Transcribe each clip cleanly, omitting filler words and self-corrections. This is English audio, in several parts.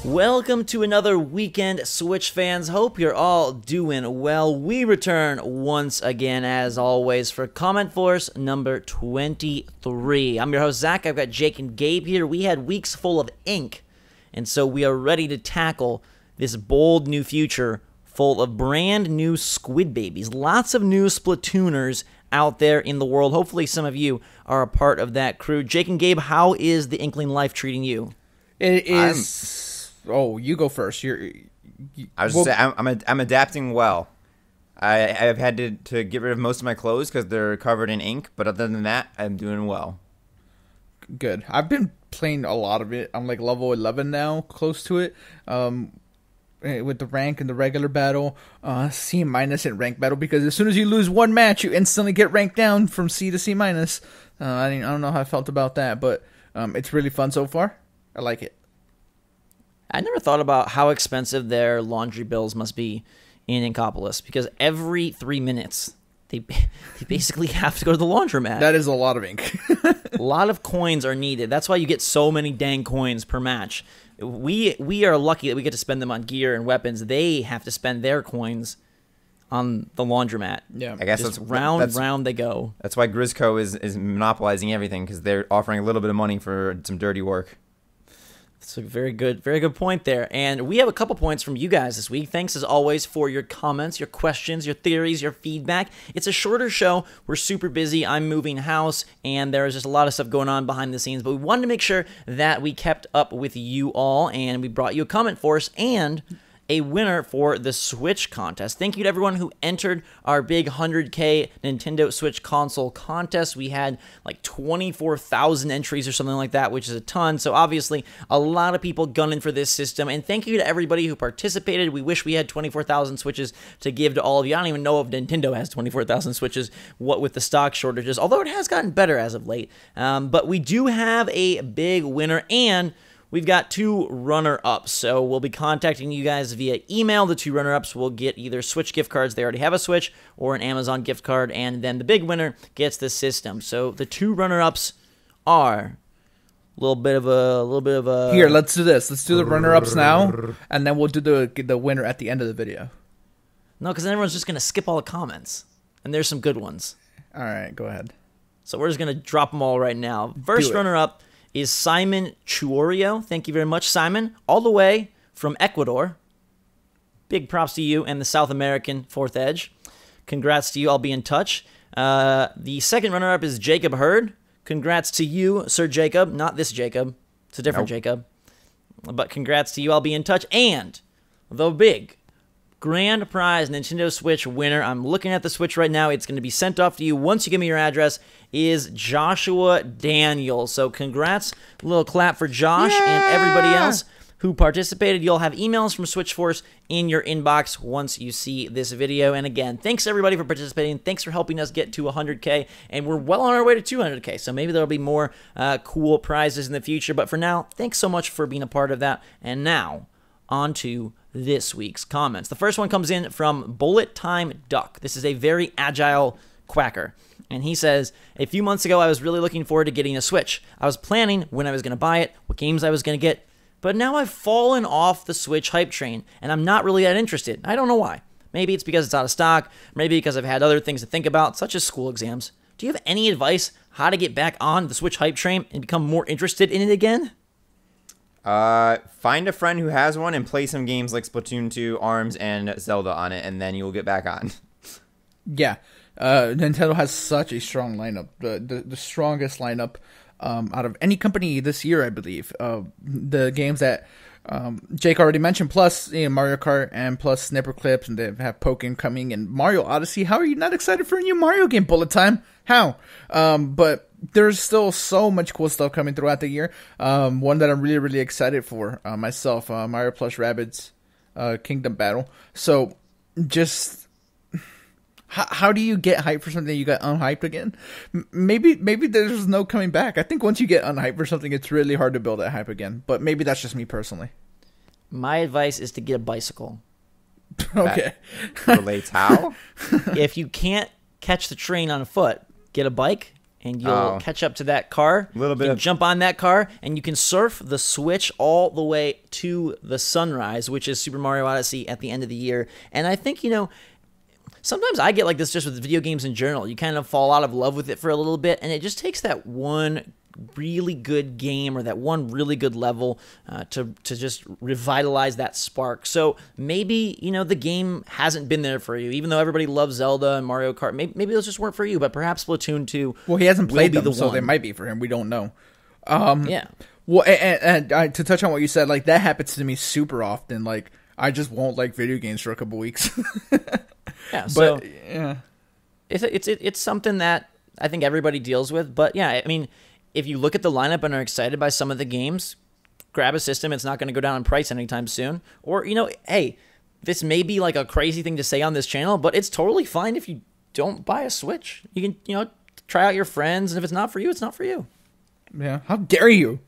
Welcome to another weekend, Switch fans. Hope you're all doing well. We return once again, as always, for CommentForce number 23. I'm your host, Zach. I've got Jake and Gabe here. We had weeks full of ink, and so we are ready to tackle this bold new future full of brand new squid babies. Lots of new Splatooners out there in the world. Hopefully some of you are a part of that crew. Jake and Gabe, how is the Inkling life treating you? It is... Oh, you go first. I'm adapting well. I've had to get rid of most of my clothes because they're covered in ink, but other than that, I'm doing well. Good. I've been playing a lot of it. I'm like level 11 now, close to it. With the rank and the regular battle, C- in rank battle, because as soon as you lose one match, you instantly get ranked down from C to C-. I don't know how I felt about that, but it's really fun so far. I like it. I never thought about how expensive their laundry bills must be in Inkopolis, because every 3 minutes they basically have to go to the laundromat. That is a lot of ink. A lot of coins are needed. That's why you get so many dang coins per match. We are lucky that we get to spend them on gear and weapons. They have to spend their coins on the laundromat. Yeah, I guess that's round they go. That's why Grisco is monopolizing everything, because they're offering a little bit of money for some dirty work. That's a very good point there. And we have a couple points from you guys this week. Thanks, as always, for your comments, your questions, your theories, your feedback. It's a shorter show. We're super busy. I'm moving house, and there's just a lot of stuff going on behind the scenes. But we wanted to make sure that we kept up with you all, and we brought you a CommentForce and a winner for the Switch contest. Thank you to everyone who entered our big 100K Nintendo Switch console contest. We had like 24,000 entries or something like that, which is a ton. So obviously, a lot of people gunning for this system. And thank you to everybody who participated. We wish we had 24,000 Switches to give to all of you. I don't even know if Nintendo has 24,000 Switches, what with the stock shortages, although it has gotten better as of late. But we do have a big winner, and we've got two runner-ups, so we'll be contacting you guys via email. The two runner-ups will get either Switch gift cards, they already have a Switch, or an Amazon gift card, and then the big winner gets the system. So the two runner-ups are a little bit of a... Here, let's do this. Let's do the runner-ups now, and then we'll do the winner at the end of the video. No, because then everyone's just going to skip all the comments, and there's some good ones. All right, go ahead. So we're just going to drop them all right now. First runner-up is Simon Chuorio. Thank you very much, Simon. All the way from Ecuador. Big props to you and the South American Fourth Edge. Congrats to you. I'll be in touch. The second runner-up is Jacob Hurd. Congrats to you, Sir Jacob. Not this Jacob. It's a different Jacob. But congrats to you. I'll be in touch. And the big grand prize Nintendo Switch winner, I'm looking at the Switch right now, it's going to be sent off to you once you give me your address, is Joshua Daniel. So congrats, a little clap for Josh and everybody else who participated. You'll have emails from SwitchForce in your inbox once you see this video. And again, thanks everybody for participating. Thanks for helping us get to 100K, and we're well on our way to 200K, so maybe there'll be more cool prizes in the future. But for now, thanks so much for being a part of that. And now, on to this week's comments. The first one comes in from Bullet Time Duck. This is a very agile quacker. And he says, a few months ago, I was really looking forward to getting a Switch. I was planning when I was going to buy it, what games I was going to get, but now I've fallen off the Switch hype train, and I'm not really that interested. I don't know why. Maybe it's because it's out of stock, maybe because I've had other things to think about, such as school exams. Do you have any advice how to get back on the Switch hype train and become more interested in it again? Find a friend who has one and play some games like Splatoon 2, ARMS, and Zelda on it, and then you'll get back on. Yeah. Nintendo has such a strong lineup. The strongest lineup out of any company this year, I believe. The games that Jake already mentioned, plus Mario Kart, and plus Snipper Clips, and they have Pokken coming, and Mario Odyssey. How are you not excited for a new Mario game, Bullet Time? How? But there's still so much cool stuff coming throughout the year. One that I'm really, really excited for myself, Mario plus Rabbids Kingdom Battle. So just how do you get hyped for something you got unhyped again? Maybe there's no coming back. I think once you get unhyped for something, it's really hard to build that hype again. But maybe that's just me personally. My advice is to get a bicycle. Okay. That relates how? If you can't catch the train on foot, get a bike and you'll catch up to that car. Little bit you can jump on that car, and you can surf the Switch all the way to the sunrise, which is Super Mario Odyssey at the end of the year. And I think, sometimes I get like this just with video games in general. You kind of fall out of love with it for a little bit, and it just takes that one really good game or that one really good level to just revitalize that spark. So maybe, the game hasn't been there for you, even though everybody loves Zelda and Mario Kart. Maybe those just weren't for you, but perhaps Splatoon 2 Well, he hasn't played them, so one. they might be for him. We don't know. Yeah. Well, and to touch on what you said, like, that happens to me super often. Like, I just won't like video games for a couple weeks. Yeah, so but, yeah. It's something that I think everybody deals with. But, yeah, I mean, if you look at the lineup and are excited by some of the games, grab a system. It's not going to go down in price anytime soon. Or, hey, this may be like a crazy thing to say on this channel, but it's totally fine if you don't buy a Switch. You can, try out your friends, and if it's not for you, it's not for you. Yeah, how dare you?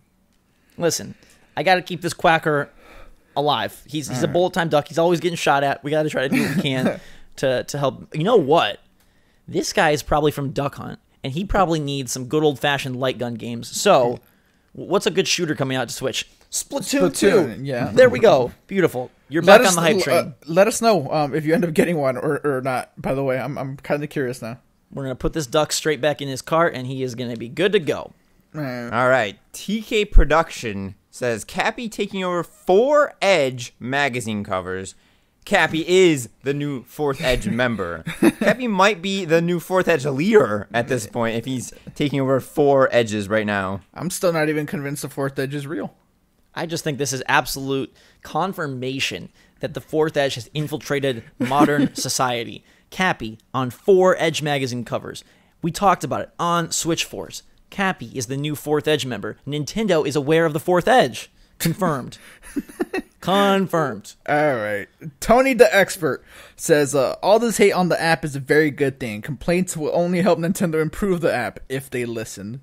Listen, I got to keep this quacker alive. He's a bullet-time duck. He's always getting shot at. We got to try to do what we can to help. You know what? This guy is probably from Duck Hunt, and he probably needs some good old-fashioned light gun games. So, what's a good shooter coming out to Switch? Splatoon 2. Yeah. There we go. Beautiful. You're back on the hype train. Let us know if you end up getting one or not. By the way, I'm kind of curious now. We're going to put this duck straight back in his cart, and he is going to be good to go. All right. TK Production says, Cappy taking over 4 Edge magazine covers. Cappy is the new 4th Edge member. Cappy might be the new 4th Edge leader at this point if he's taking over 4 Edges right now. I'm still not even convinced the 4th Edge is real. I just think this is absolute confirmation that the 4th Edge has infiltrated modern society. Cappy on 4 Edge magazine covers. We talked about it on Switch Force. Cappy is the new 4th Edge member. Nintendo is aware of the 4th Edge. Confirmed. Confirmed. All right. Tony the Expert says, all this hate on the app is a very good thing. Complaints will only help Nintendo improve the app if they listen.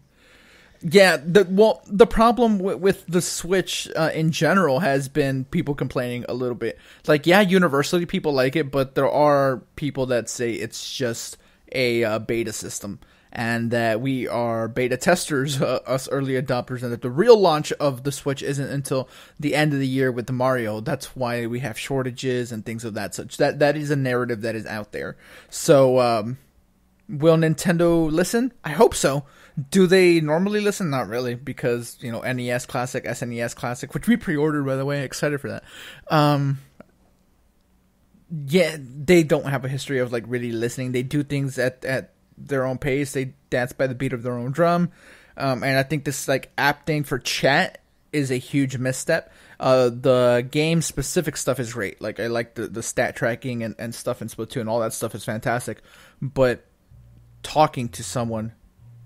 Yeah, the problem with the Switch in general has been people complaining a little bit. Like, yeah, universally people like it, but there are people that say it's just a beta system. And that we are beta testers, us early adopters, and that the real launch of the Switch isn't until the end of the year with the Mario. That's why we have shortages and things of that such. That is a narrative that is out there. So, will Nintendo listen? I hope so. Do they normally listen? Not really, because, NES Classic, SNES Classic, which we pre-ordered, by the way. Excited for that. Yeah, they don't have a history of, really listening. They do things at their own pace. They dance by the beat of their own drum. And I think this app thing for chat is a huge misstep. The game specific stuff is great. I like the stat tracking and stuff in Splatoon. All that stuff is fantastic. But talking to someone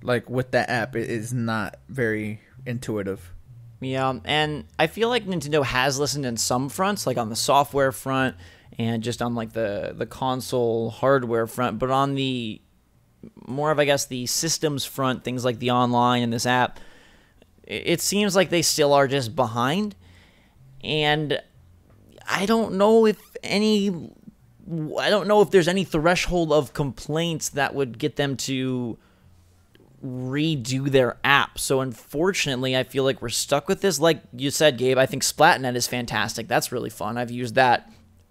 with that app is not very intuitive. Yeah, and I feel like Nintendo has listened in some fronts, on the software front and just on the console hardware front, but on the more of, I guess, the systems front, things like the online and this app, it seems like they still are just behind. And I don't know if there's any threshold of complaints that would get them to redo their app. So unfortunately, I feel like we're stuck with this. Like you said, Gabe, I think Splatnet is fantastic. That's really fun. I've used that.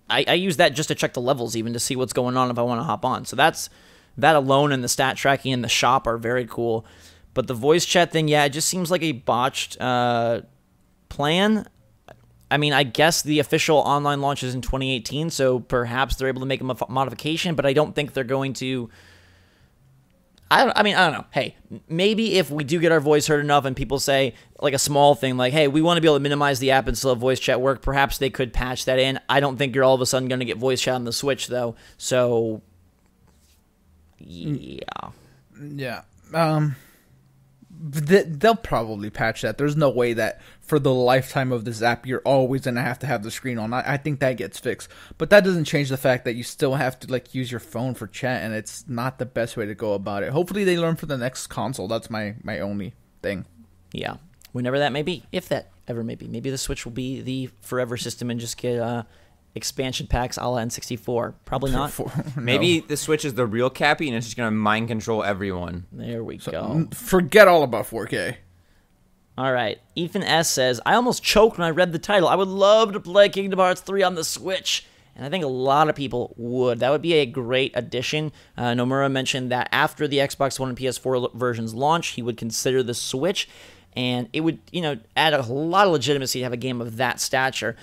I use that just to check the levels, even to see what's going on if I want to hop on. So that alone and the stat tracking in the shop are very cool. But the voice chat thing, yeah, it just seems like a botched plan. I mean, I guess the official online launch is in 2018, so perhaps they're able to make a modification, but I don't think they're going to. I don't know. Hey, maybe if we do get our voice heard enough and people say, a small thing, hey, we want to be able to minimize the app and still have voice chat work, perhaps they could patch that in. I don't think you're all of a sudden going to get voice chat on the Switch, though. So, yeah. Yeah. They'll probably patch that. There's no way that for the lifetime of this app, you're always going to have the screen on. I think that gets fixed. But that doesn't change the fact that you still have to use your phone for chat, and it's not the best way to go about it. Hopefully they learn for the next console. That's my only thing. Yeah. Whenever that may be. If that ever may be. Maybe the Switch will be the forever system and just get expansion packs a la N64? Probably not. Maybe the Switch is the real Cappy, and it's just gonna mind control everyone. There we go. Forget all about 4K. All right. Ethan S. says, I almost choked when I read the title. I would love to play Kingdom Hearts 3 on the Switch. And I think a lot of people would. That would be a great addition. Nomura mentioned that after the Xbox One and PS4 versions launch, he would consider the Switch. And it would, add a lot of legitimacy to have a game of that stature.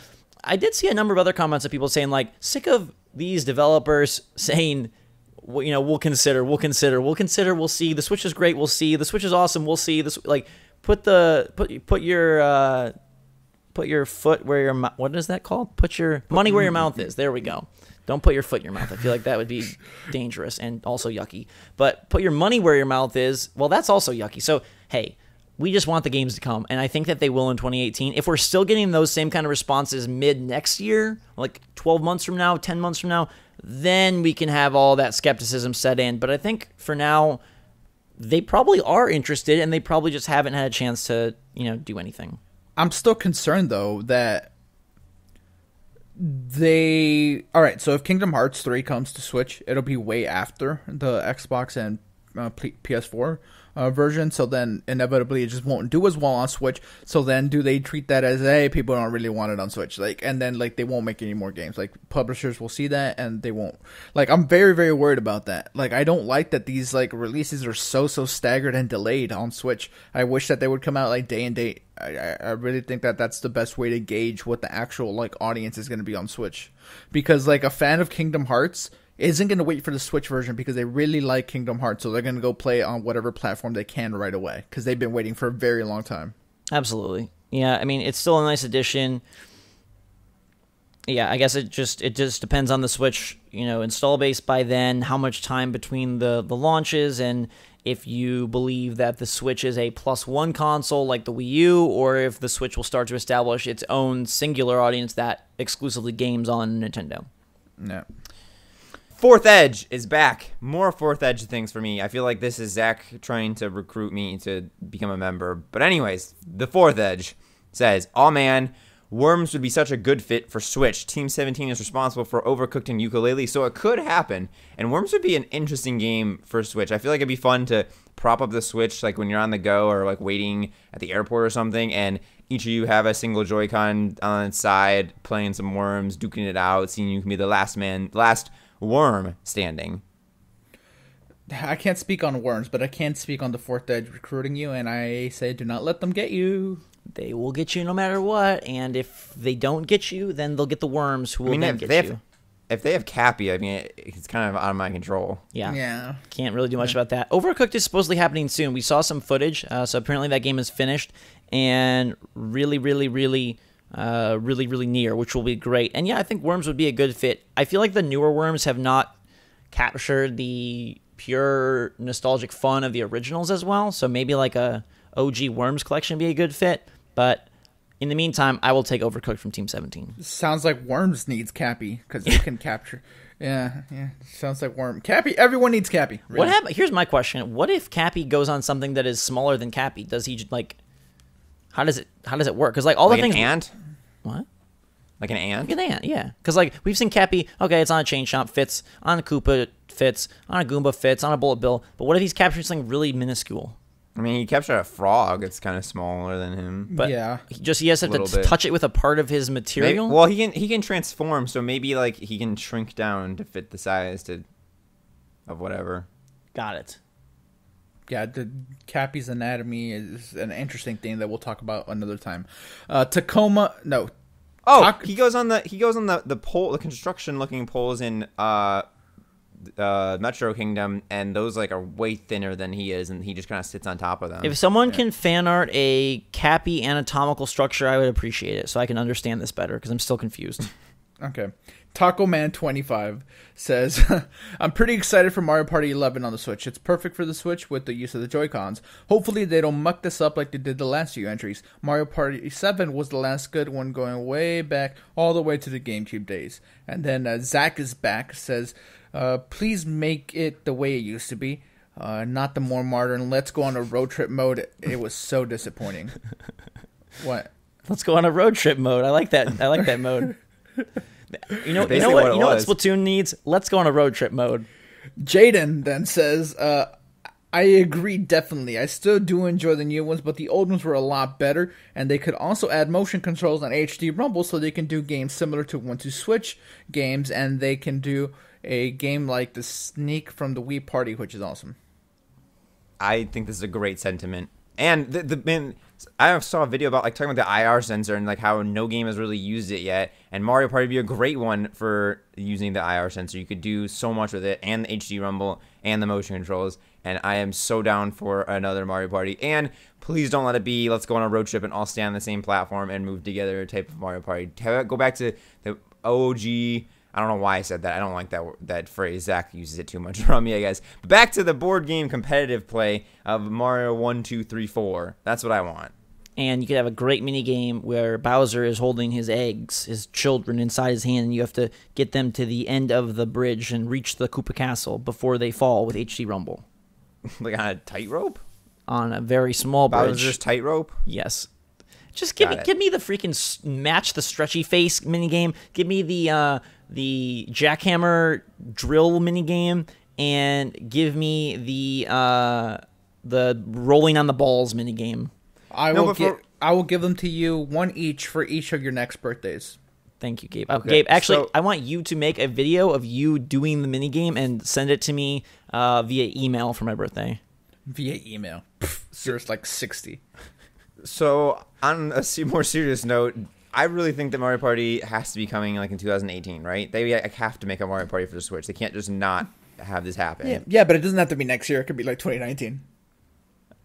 I did see a number of other comments of people saying, like, sick of these developers saying, we'll consider, we'll see. The Switch is great, we'll see. The Switch is awesome, we'll see. This, like, put your foot where your mouth. What is that called? Put your money where your mouth is. There we go. Don't put your foot in your mouth. I feel like that would be dangerous and also yucky. But put your money where your mouth is. Well, that's also yucky. So, hey, we just want the games to come, and I think that they will in 2018. If we're still getting those same kind of responses mid next year, like 12 months from now, 10 months from now, then we can have all that skepticism set in. But I think for now, they probably are interested, and they probably just haven't had a chance to, do anything. I'm still concerned, though, that all right, so if Kingdom Hearts 3 comes to Switch, it'll be way after the Xbox and PS4 version, so then inevitably it just won't do as well on Switch. So then do they treat that as, hey, people don't really want it on Switch, and then they won't make any more games? Publishers will see that and they won't. I'm very, very worried about that. I don't like that these releases are so staggered and delayed on Switch. I wish that they would come out day and date. I really think that that's the best way to gauge what the actual audience is going to be on Switch, because a fan of Kingdom Hearts isn't going to wait for the Switch version because they really like Kingdom Hearts, so they're going to go play it on whatever platform they can right away because they've been waiting for a very long time. Absolutely. Yeah, I mean, it's still a nice addition. Yeah, I guess it just depends on the Switch, install base by then, how much time between the launches, and if you believe that the Switch is a +1 console like the Wii U, or if the Switch will start to establish its own singular audience that exclusively games on Nintendo. Yeah. Fourth Edge is back. More Fourth Edge things for me. I feel like this is Zach trying to recruit me to become a member. But anyways, the Fourth Edge says, "Oh man, Worms would be such a good fit for Switch. Team 17 is responsible for Overcooked and Yooka-Laylee, so it could happen. And Worms would be an interesting game for Switch. I feel like it'd be fun to prop up the Switch when you're on the go or waiting at the airport or something, and each of you have a single Joy-Con on its side, playing some Worms, duking it out, seeing you can be the last worm standing." I can't speak on Worms, but I can speak on the Fourth Edge recruiting you, and I say do not let them get you. They will get you no matter what, and if they don't get you, then they'll get the Worms who will then get you. If they have Cappy, it's kind of out of my control. Yeah. Can't really do much about that. Overcooked is supposedly happening soon. We saw some footage, so apparently that game is finished and really near, which will be great. And yeah, I think Worms would be a good fit. I feel like the newer Worms have not captured the pure nostalgic fun of the originals as well, so maybe a OG Worms collection would be a good fit. But in the meantime, I will take Overcooked from Team 17. Sounds like Worms needs Cappy because they can capture. Yeah. Sounds like Worm. Cappy. Everyone needs Cappy. Really. What happened? Here's my question: what if Cappy goes on something that is smaller than Cappy? Does he How does it work? Because all the things. An ant? What? Like an ant? Like an ant, yeah. Because we've seen Cappy. Okay, it's on a chain chomp, fits on a Koopa, fits on a Goomba, fits on a Bullet Bill. But what if he's capturing something really minuscule? I mean, he captured a frog. It's kind of smaller than him. But yeah, he has to touch it with a part of his material. Maybe, he can transform, so maybe he can shrink down to fit the size of whatever. Got it. Yeah, the Cappy's anatomy is an interesting thing that we'll talk about another time. Tacoma, no. Oh, he goes on the pole, the construction looking poles in Metro Kingdom, and those are way thinner than he is, and he just kind of sits on top of them. If someone can fan art a Cappy anatomical structure, I would appreciate it, so I can understand this better, because I'm still confused. Okay. Taco Man 25 says, "I'm pretty excited for Mario Party 11 on the Switch. It's perfect for the Switch with the use of the Joy-Cons. Hopefully they don't muck this up like they did the last few entries. Mario Party 7 was the last good one, going way back, all the way to the GameCube days." And then Zach is back, says, "Please make it the way it used to be. Not the more modern, let's go on a road trip mode. It was so disappointing." What? Let's go on a road trip mode. I like that. I like that mode. You know Basically what? what it You know what was. Splatoon needs? Let's go on a road trip mode. Jaden then says, I agree definitely. I still do enjoy the new ones, but the old ones were a lot better, and they could also add motion controls on HD Rumble so they can do games similar to 1-2-Switch games, and they can do a game like the Sneak from the Wii Party, which is awesome. I think this is a great sentiment. And I saw a video about like talking about the IR sensor and like how no game has really used it yet. And Mario Party would be a great one for using the IR sensor. You could do so much with it, and the HD Rumble and the motion controls. And I am so down for another Mario Party. And please don't let it be, let's go on a road trip and all stay on the same platform and move together type of Mario Party. Go back to the OG. I don't know why I said that. I don't like that phrase. Zach uses it too much from me, I guess. But back to the board game competitive play of Mario 1, 2, 3, 4. That's what I want. And you could have a great mini game where Bowser is holding his eggs, his children, inside his hand, and you have to get them to the end of the bridge and reach the Koopa Castle before they fall with HD Rumble. Like on a tightrope? On a very small bridge. Bowser's tightrope? Yes. Just give me the freaking match the stretchy face mini game. Give me the jackhammer drill mini game, and give me the rolling on the balls mini game. I will give them to you, one each for each of your next birthdays. Thank you, Gabe. Okay, Gabe, actually, so- I want you to make a video of you doing the mini game and send it to me via email for my birthday. Via email. Yours like 60. So, on a more serious note, I really think that Mario Party has to be coming like in 2018, right? They have to make a Mario Party for the Switch. They can't just not have this happen. Yeah, but it doesn't have to be next year. It could be like 2019.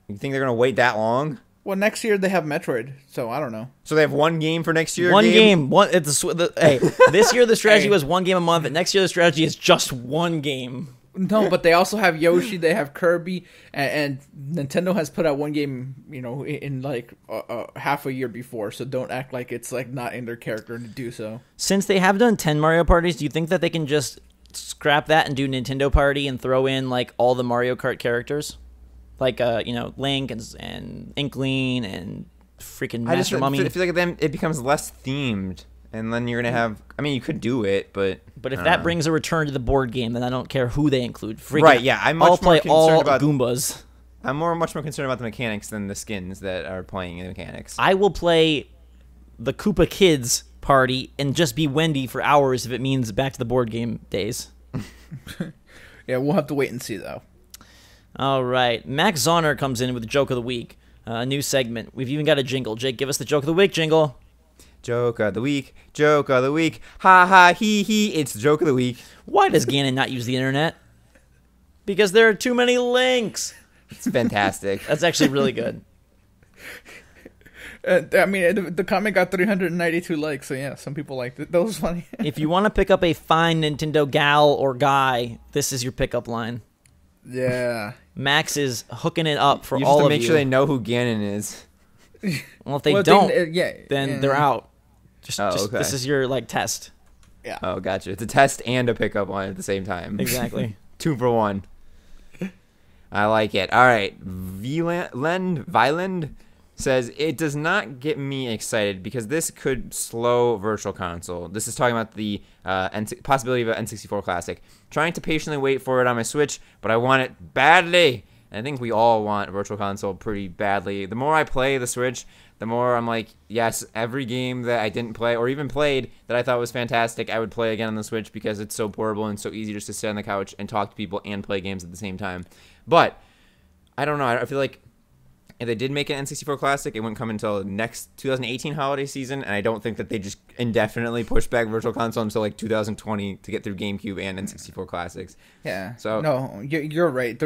You think they're going to wait that long? Well, next year they have Metroid, so I don't know. So they have one game for next year? One game. Hey, this year the strategy Hey. was one game a month, and next year the strategy is just one game. No, but they also have Yoshi, they have Kirby, and Nintendo has put out one game, in like half a year before, so don't act like it's like not in their character to do so. Since they have done 10 Mario Parties, do you think that they can just scrap that and do Nintendo Party and throw in like all the Mario Kart characters? Like, Link and Inkling and freaking Master Mummy. I feel like then it becomes less themed, and then you're going to have... I mean, you could do it, but... But if that brings a return to the board game, then I don't care who they include. Right, yeah. I'll play all Goombas. I'm much more concerned about the mechanics than the skins that are playing in the mechanics. I will play the Koopa Kids party and just be Wendy for hours if it means back to the board game days. Yeah, we'll have to wait and see, though. All right. Max Zonner comes in with the Joke of the Week, a new segment. We've even got a jingle. Jake, give us the Joke of the Week jingle. Joke of the week, joke of the week, ha ha hee hee, it's the joke of the week. Why does Ganon not use the internet? Because there are too many links. It's fantastic. That's actually really good. I mean, the comment got 392 likes, so yeah, some people liked it. That was funny. If you want to pick up a fine Nintendo gal or guy, this is your pickup line. Yeah. Max is hooking it up for You all have of to you. make sure they know who Ganon is. Well, if they Well, don't, then they're out. Okay. This is your test. Yeah. Oh, gotcha. It's a test and a pickup line at the same time. Exactly. 2 for 1. I like it. All right. Violend says, it does not get me excited because this could slow Virtual Console. This is talking about the possibility of an N64 Classic. Trying to patiently wait for it on my Switch, but I want it badly. And I think we all want Virtual Console pretty badly. The more I play the Switch, the more I'm like, yes, every game that I didn't play or even played that I thought was fantastic, I would play again on the Switch because it's so portable and so easy just to sit on the couch and talk to people and play games at the same time. But I don't know. I feel like if they did make an N64 Classic, it wouldn't come until next 2018 holiday season, and I don't think that they just indefinitely push back Virtual Console until like 2020 to get through GameCube and N64 Classics. Yeah. So no, you're right.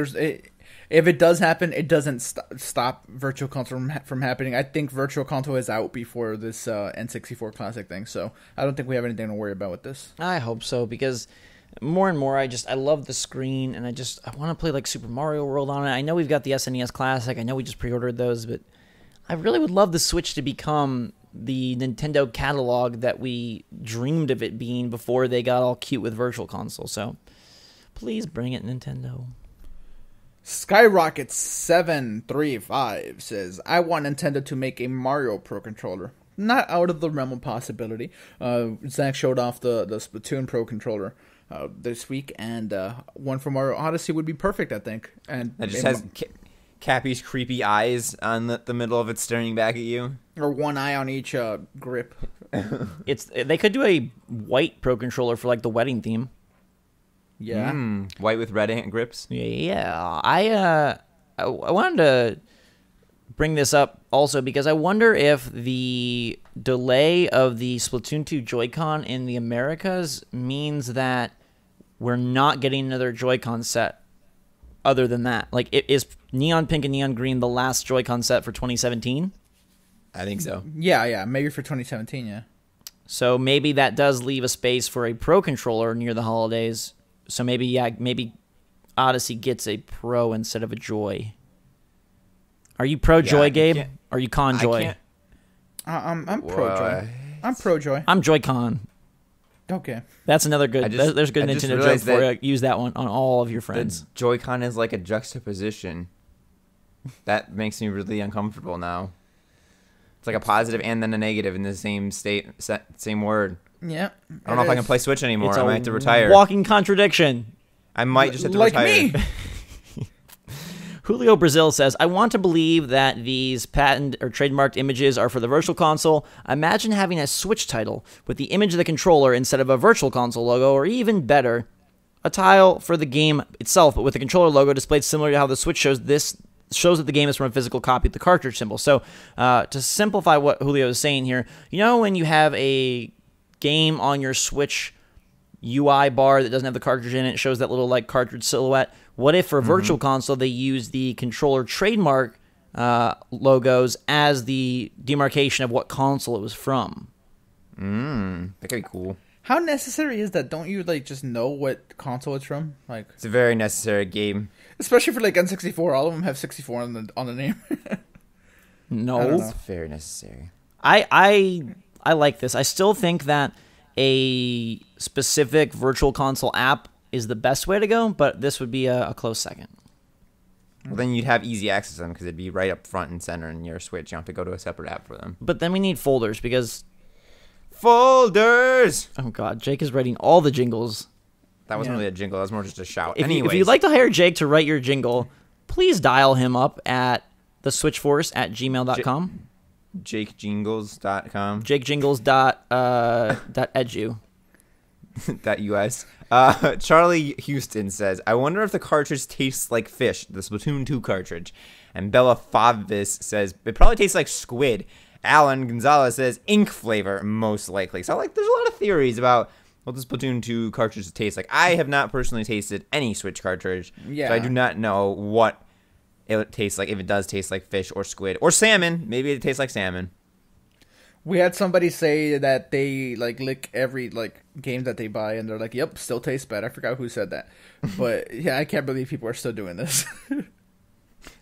If it does happen, it doesn't stop Virtual Console from happening. I think Virtual Console is out before this N64 Classic thing, so I don't think we have anything to worry about with this. I hope so, because more and more I love the screen, and I want to play like Super Mario World on it. I know we've got the SNES Classic. I know we just pre-ordered those, but I really would love the Switch to become the Nintendo catalog that we dreamed of it being before they got all cute with Virtual Console. So please bring it, Nintendo. Skyrocket735 says, I want Nintendo to make a Mario Pro controller. not out of the realm of possibility. Zach showed off the Splatoon Pro controller this week, and one from our Odyssey would be perfect, I think. And it just has Cappy's creepy eyes on the middle of it staring back at you. Or one eye on each grip. They could do a white Pro controller for like the wedding theme. Yeah. White with red hand grips. Yeah. I wanted to bring this up also because I wonder if the delay of the Splatoon 2 Joy-Con in the Americas means that we're not getting another Joy-Con set other than that. Like, is Neon Pink and Neon Green the last Joy-Con set for 2017? I think so. Yeah, maybe for 2017, yeah. So maybe that does leave a space for a Pro controller near the holidays. So maybe Odyssey gets a Pro instead of a Joy. Are you Pro Joy, Gabe? Or are you Con Joy? I'm Pro Joy. I'm Pro Joy. I'm Joy-Con. Okay. That's another good. There's a good Nintendo joke for you. Use that one on all of your friends. The Joy-Con is like a juxtaposition. That makes me really uncomfortable now. It's like a positive and then a negative in the same same word. Yeah. I don't know if I can play Switch anymore. I might have to retire. Walking contradiction. I might just have to retire. Like me. Julio Brazil says, I want to believe that these patent or trademarked images are for the Virtual Console. Imagine having a Switch title with the image of the controller instead of a Virtual Console logo, or even better, a tile for the game itself, but with the controller logo displayed similar to how the Switch shows that the game is from a physical copy of the cartridge symbol. So to simplify what Julio is saying here, you know when you have a game on your Switch UI bar that doesn't have the cartridge in it, it shows that little like cartridge silhouette. What if for Virtual Console they use the controller trademark logos as the demarcation of what console it was from? That could be cool. How necessary is that? Don't you like just know what console it's from? Like, it's a very necessary game, especially for like N64. All of them have 64 on the name. No, it's very necessary. I like this. I still think that a specific Virtual Console app is the best way to go, but this would be a close second. Well, then you'd have easy access to them because it'd be right up front and center in your Switch. You don't have to go to a separate app for them. But then we need folders because... Folders! Oh, God. Jake is writing all the jingles. That wasn't really a jingle. That was more just a shout. If you'd like to hire Jake to write your jingle, please dial him up at theswitchforce@gmail.com. JakeJingles.com. JakeJingles.edu. .us. Charlie Houston says, I wonder if the cartridge tastes like fish, the Splatoon 2 cartridge. And Bella Favis says, it probably tastes like squid. Alan Gonzalez says, ink flavor, most likely. So, like, there's a lot of theories about what the Splatoon 2 cartridge tastes like. I have not personally tasted any Switch cartridge. Yeah. So I do not know what it tastes like, if it does taste like fish or squid. Or salmon. Maybe it tastes like salmon. We had somebody say that they like lick every like game that they buy, and they're like, "Yep, still tastes bad." I forgot who said that, but yeah, I can't believe people are still doing this.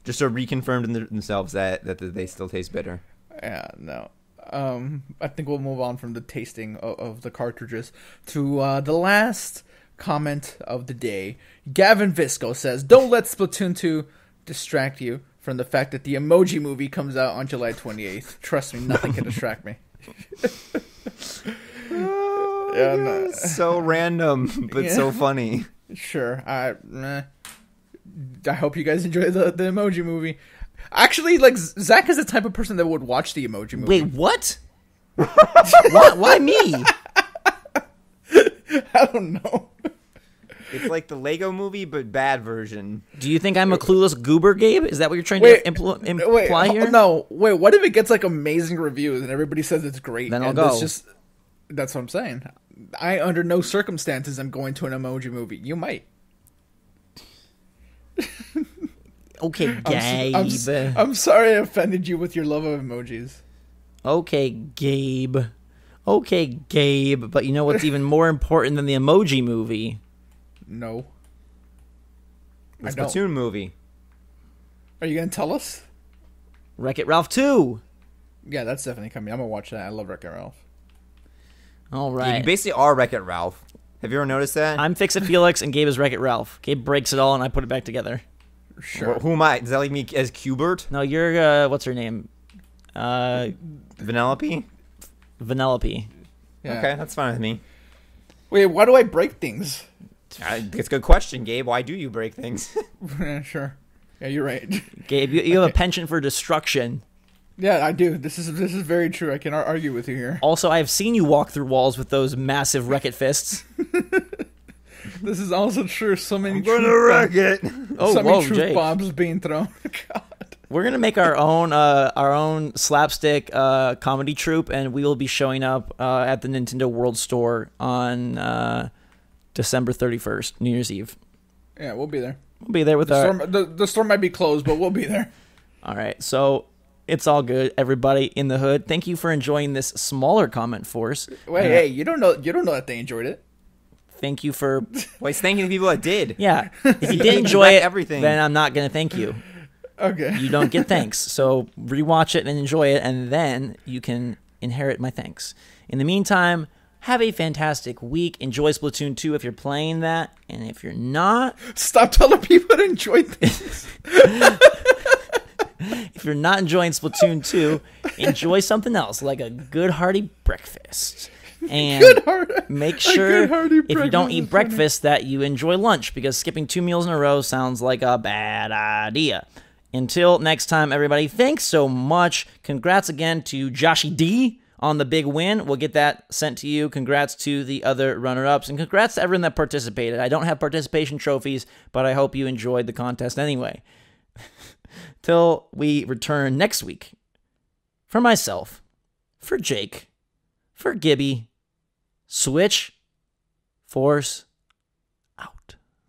Just so reconfirmed in themselves that they still taste bitter. Yeah, no. I think we'll move on from the tasting of the cartridges to the last comment of the day. Gavin Visco says, "Don't let Splatoon 2 distract you from the fact that the Emoji movie comes out on July 28th. Trust me, nothing can distract me." So random, but so funny. Sure. I hope you guys enjoy the Emoji movie. Actually, like, Zach is the type of person that would watch the Emoji movie. Wait, what? Why me? I don't know. It's like the Lego movie, but bad version. Do you think I'm a clueless goober, Gabe? Is that what you're trying to imply here? No, wait, what if it gets, like, amazing reviews and everybody says it's great? Then I'll go. That's what I'm saying. I, under no circumstances, am going to an Emoji movie. You might. Okay, Gabe. I'm sorry I offended you with your love of emojis. Okay, Gabe. But you know what's even more important than the Emoji movie? No. The Splatoon movie. Are you going to tell us? Wreck-It Ralph 2. Yeah, that's definitely coming. I'm going to watch that. I love Wreck-It Ralph. All right. Yeah, you basically are Wreck-It Ralph. Have you ever noticed that? I'm Fix-It Felix and Gabe is Wreck-It Ralph. Gabe breaks it all and I put it back together. Sure. Well, who am I? Does that leave me as Qbert? No, you're, what's her name? Vanellope? Vanellope. Yeah. Okay, that's fine with me. Wait, why do I break things? It's a good question, Gabe. Why do you break things? Yeah, sure. Yeah, you're right. Gabe, you have a penchant for destruction. Yeah, I do. This is very true. I cannot argue with you here. Also, I've seen you walk through walls with those massive Wreck-It fists. This is also true. So many wreck it. so many truth bombs being thrown. God. We're gonna make our own slapstick comedy troupe, and we will be showing up at the Nintendo World Store on December 31st, New Year's Eve. Yeah, we'll be there. We'll be there with the store might be closed, but we'll be there. All right, so it's all good, everybody in the hood. Thank you for enjoying this smaller comment force. Wait, hey, you don't know that they enjoyed it. Thank you for. Well, he's thanking the people that did. Yeah, if you did enjoy it, everything. then I'm not gonna thank you. Okay. You don't get thanks. So rewatch it and enjoy it, and then you can inherit my thanks. In the meantime, have a fantastic week. Enjoy Splatoon 2 if you're playing that, and if you're not, stop telling people to enjoy things. If you're not enjoying Splatoon 2, enjoy something else, like a good hearty breakfast. And make sure if you don't eat breakfast that you enjoy lunch, because skipping 2 meals in a row sounds like a bad idea. Until next time, everybody, thanks so much. Congrats again to Joshy D on the big win. We'll get that sent to you. Congrats to the other runner-ups, and congrats to everyone that participated. I don't have participation trophies, but I hope you enjoyed the contest anyway. Till we return next week, for myself, for Jake, for Gibby, Switch, Force,